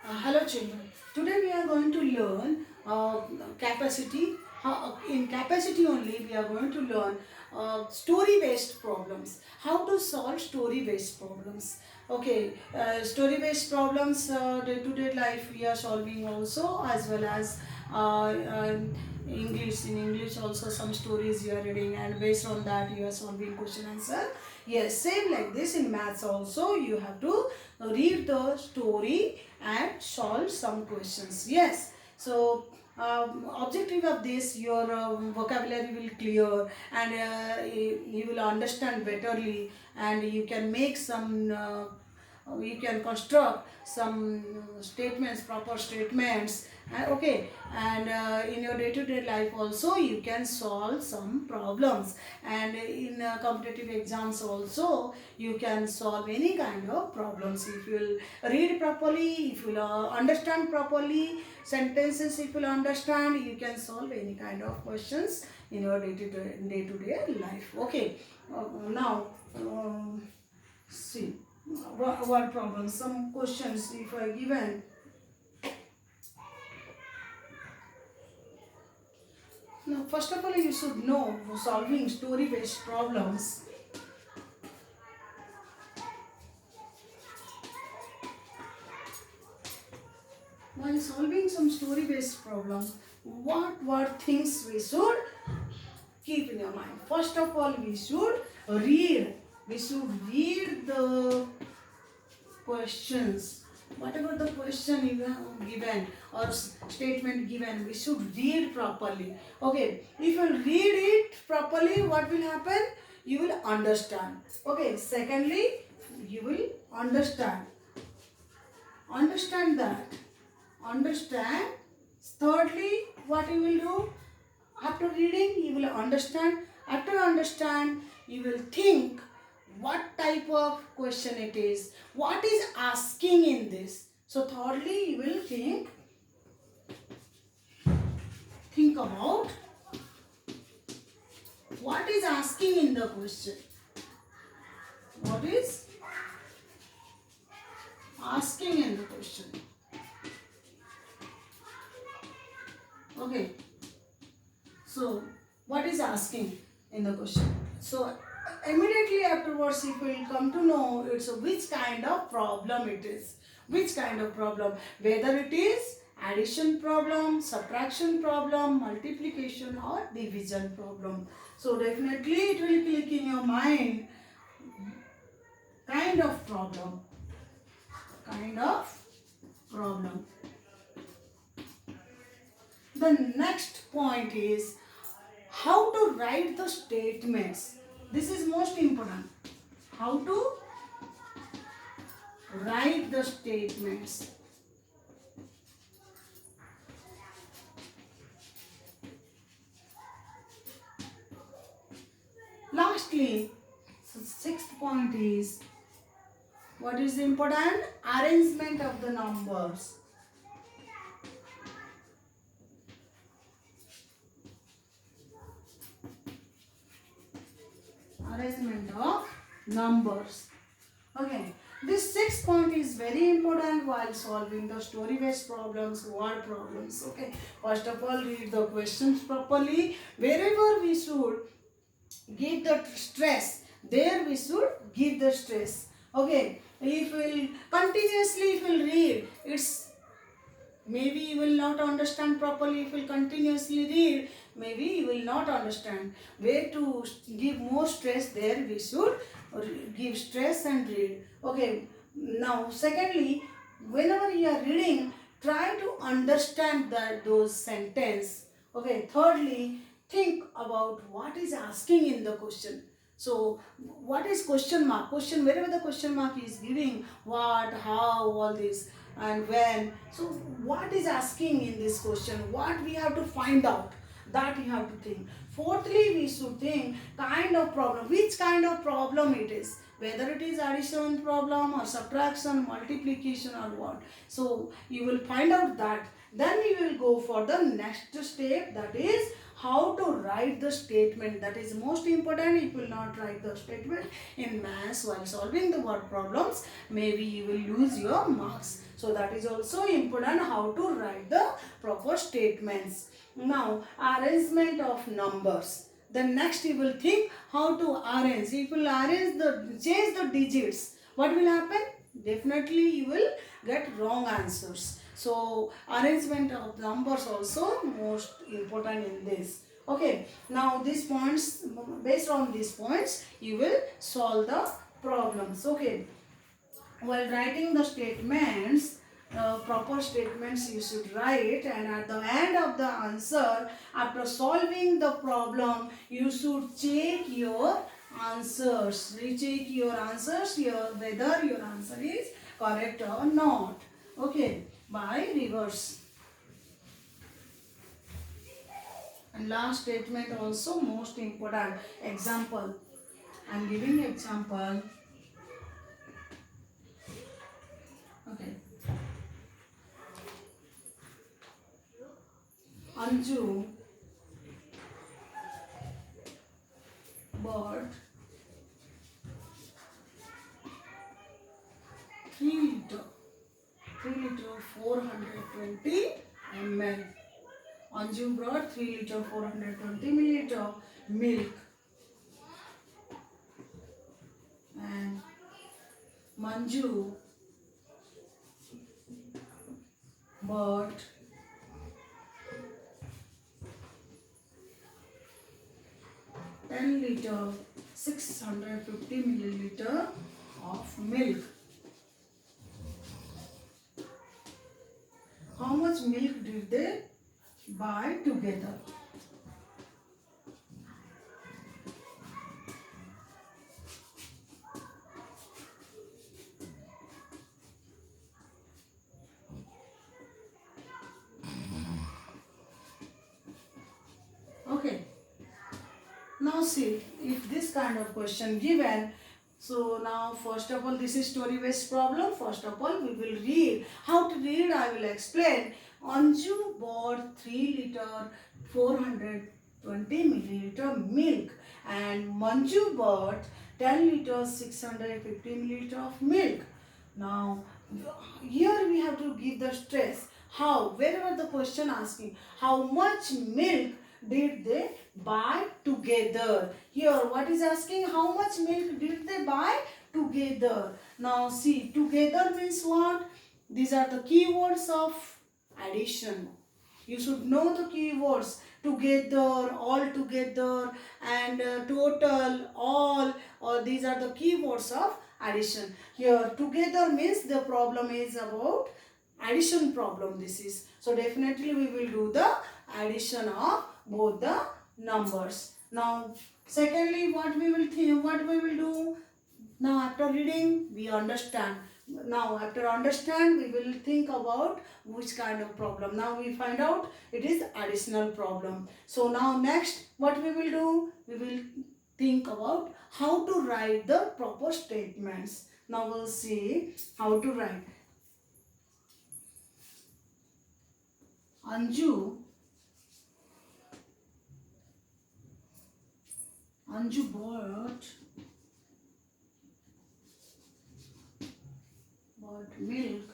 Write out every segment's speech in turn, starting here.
Hello children. Today we are going to learn capacity. In capacity only we are going to learn story-based problems. How to solve story-based problems. Okay, story-based problems day-to-day life we are solving also, as well as English. In English also some stories you are reading, and based on that you are solving question answer. Yes, same like this in maths also you have to read the story and solve some questions. Yes, so objective of this, your vocabulary will clear, and you will understand betterly, and you can make some you can construct some statements, proper statements. Okay, and in your day-to-day life also you can solve some problems, and in competitive exams also you can solve any kind of problems if you will read properly, if you will understand properly sentences, if you will understand, you can solve any kind of questions in your day-to-day life. Okay, now see what problems, some questions if I given. Now first of all you should know solving story based problems. While solving some story based problem, what things we should keep in your mind? First of all, we should read. We should read the questions. Whatever the question you have given or statement given, we should read properly. Okay, if you read it properly, what will happen? You will understand. Okay, secondly, you will understand. Understand that. Understand. Thirdly, what you will do? After reading, you will understand. After understand, you will think what type of question it is. What is asking in this? So thirdly, you will think about what is asking in the question. What is asking in the question? Okay. So, what is asking in the question? So, immediately afterwards, if we will come to know it's which kind of problem it is. Which kind of problem? Whether it is addition problem, subtraction problem, multiplication or division problem. So, definitely it will click in your mind. Kind of problem. Kind of problem. The next point is how to write the statements. This is most important. How to write the statements. Lastly, sixth point is what is important? Arrangement of the numbers. Arrangement of numbers. Okay, this sixth point is very important while solving the story based problems, word problems. Okay, first of all, read the questions properly. Wherever we should give the stress, there we should give the stress. Okay, if we'll continuously if we'll read, it's maybe you will not understand properly. If you continuously read, maybe you will not understand. Where to give more stress, there we should give stress and read. Okay, now secondly, whenever you are reading, try to understand those sentence. Okay, thirdly, think about what is asking in the question. So what is question mark? Question, wherever the question mark is giving, what, how, all this, and when. So what is asking in this question? What we have to find out, that you have to think. Fourthly, we should think kind of problem, which kind of problem it is, whether it is addition problem or subtraction, multiplication or what. So you will find out that. Then you will go for the next step, that is how to write the statement. That is most important. If you will not write the statement in maths while solving the word problems, maybe you will lose your marks. So that is also important, how to write the proper statements. Now, arrangement of numbers. Then next you will think how to arrange. If you will change the digits, what will happen? Definitely you will get wrong answers. So arrangement of numbers also most important in this. Okay, now these points, based on these points, you will solve the problems. Okay, while writing the statements, proper statements you should write, and at the end of the answer, after solving the problem, you should check your answers, recheck your answers here whether your answer is correct or not. Okay, by reverse. And last statement also most important. Example, I am giving example. Okay, Anju bought 3 liter 420 ml. Anju brought 3 liter 420 milliliter milk, and Manju bought 10 liter 650 milliliter of milk. How much milk did they buy together? Okay. Now see, if this kind of question given, so now first of all, this is story based problem. First of all, we will read. How to read I will explain. Anju bought 3 liter 420 milliliter milk, and Manju bought 10 liter 650 milliliter of milk. Now here we have to give the stress. How? Wherever the question asking, how much milk did they buy together? Here what is asking, how much milk did they buy together? Now see, together means what? These are the keywords of addition. You should know the keywords: together, all together, and total, all, or these are the keywords of addition. Here together means the problem is about addition problem. This is, so definitely we will do the addition of both the numbers. Now secondly, what we will think, what we will do, now after reading we understand. Now after understand we will think about which kind of problem. Now we find out it is additional problem. So now next what we will do, we will think about how to write the proper statements. Now we'll see how to write. Anju bought milk.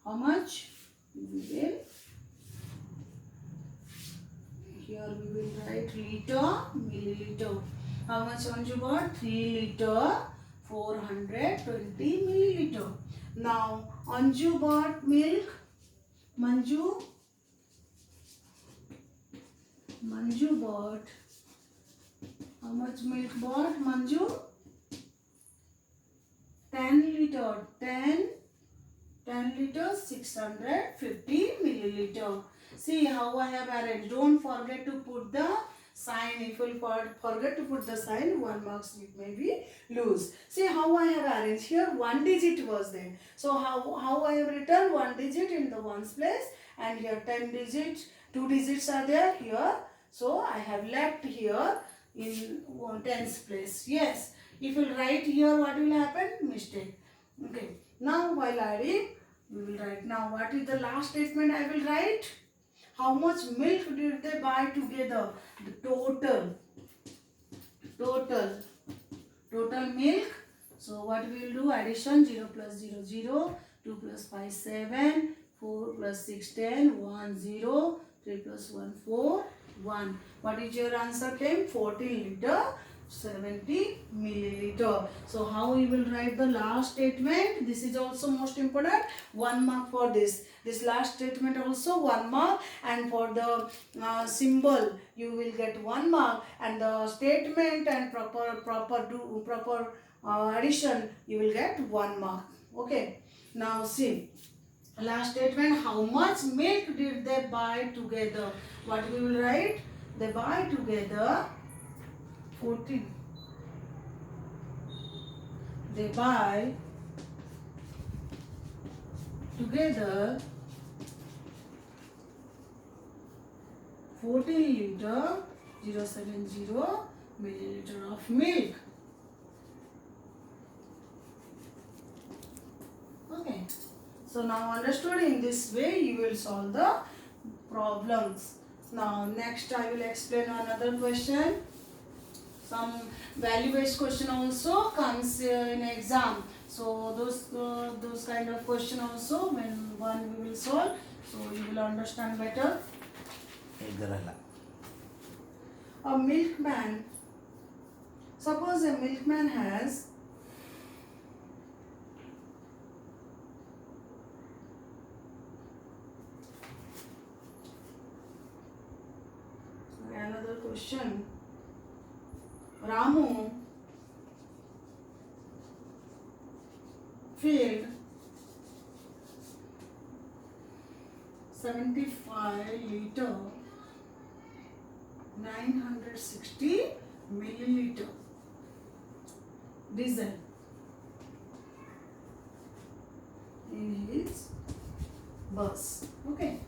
How much? We will, here we will write liter, milliliter. How much Anju bought? 3 liter 420 milliliter. Now Anju bought milk. Manju bought, how much milk bought Manju? 10 liter, 10 liter 650 milliliter. See how I have arranged. Don't forget to put the sign. If you forget to put the sign, 1 marks you may be lose. See how I have arranged. Here 1 digit was there. So how I have written 1 digit in the ones place, and here 10 digit, 2 digits are there here. So I have left here in tens place. Yes. If you write here, what will happen? Mistake. Okay. Now while adding, we will write. Now what is the last statement I will write? How much milk did they buy together? The total milk. So what we will do? Addition. 0 plus 0 0, 2 plus 5 7, 4 plus 6 10, 1 0, 3 plus 1 4 1. What is your answer? Came 14 liter 70 milliliter. So how we will write the last statement? This is also most important. 1 mark for this. This last statement also 1 mark, and for the symbol you will get 1 mark, and the statement and proper addition you will get 1 mark. Okay. Now see. Last statement, how much milk did they buy together? What we will write? They buy together 14. They buy together 14 liter 070 milliliter of milk. Okay. So now understood, in this way you will solve the problems. Now next I will explain another question. Some value based question also comes in exam. So those kind of question also when one we will solve, so you will understand better. A milkman. Suppose a milkman has another question. Ramu filled 75 liter 960 milliliter diesel in his bus. Okay.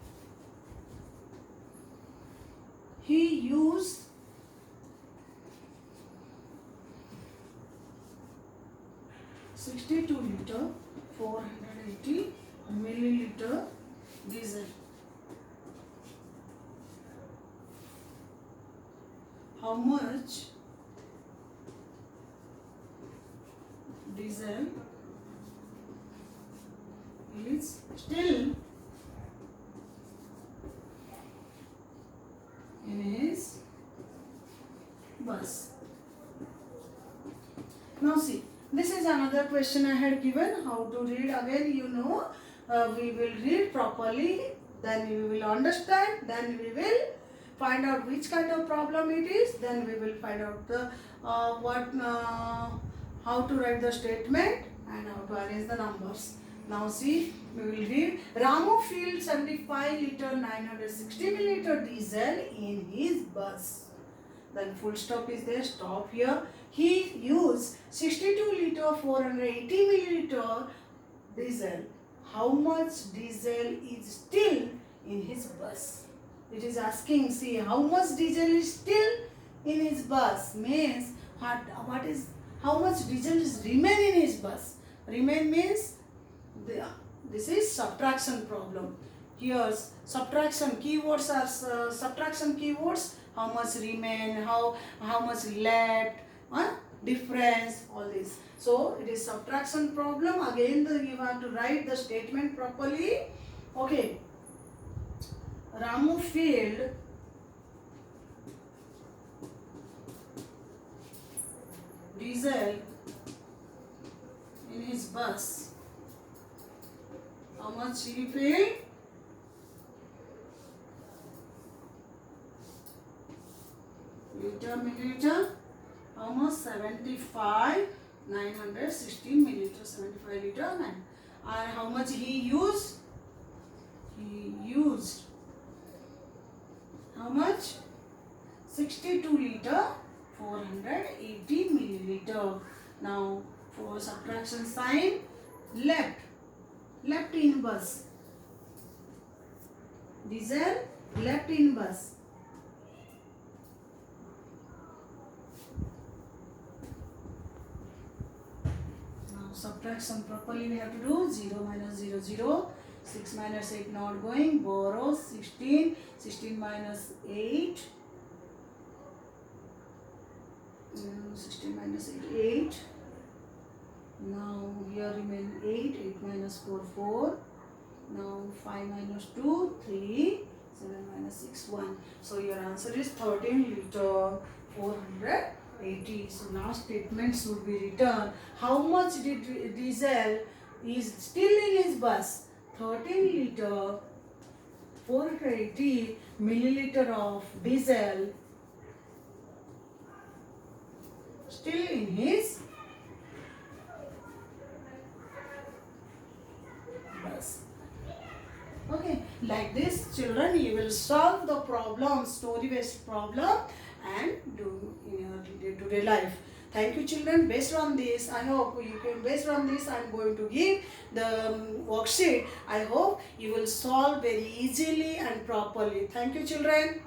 He used 62 liter 480 milliliter diesel. How much diesel is still in his bus? Now see, this is another question I had given. How to read? Again, you know, we will read properly, then we will understand, then we will find out which kind of problem it is, then we will find out the how to write the statement and how to arrange the numbers. Now see, we will read. Ramu filled 75 liter 960 milliliter diesel in his bus. Then full stop is there, stop here. He used 62 liter 480 milliliter diesel. How much diesel is still in his bus? It is asking, see, how much diesel is still in his bus means how much diesel is remain in his bus. Remain means this is subtraction problem. Here subtraction keywords are subtraction keywords. How much remain, how much left, difference, all this. So it is subtraction problem. Again you have to write the statement properly. Okay. Ramu filled diesel in his bus. How much he filled? Liter, milliliter. How much? 75, 960 milliliter. 75 liter, 9. And how much he used? He used how much? 62 liter 480 milliliter. Now for subtraction sign, left in bus. Diesel left in bus. Now subtraction properly we have to do 0 minus 0 0. 6 minus 8 not going. Borrow 16. 16 minus 8. 16 minus 8. 8. Now here remain 8. 8 minus 4. 4. Now 5 minus 2. 3. 7 minus 6. 1. So your answer is 13 liter 480. So last statements would be returned. How much diesel is still in his bus? 13 liter 480 milliliter of diesel still in his bus. Okay, like this children you will solve the problem, story based problem, and do in your day-to-day life. Thank you children. Based on this, I hope you can, based on this I am going to give the worksheet. I hope you will solve very easily and properly. Thank you children.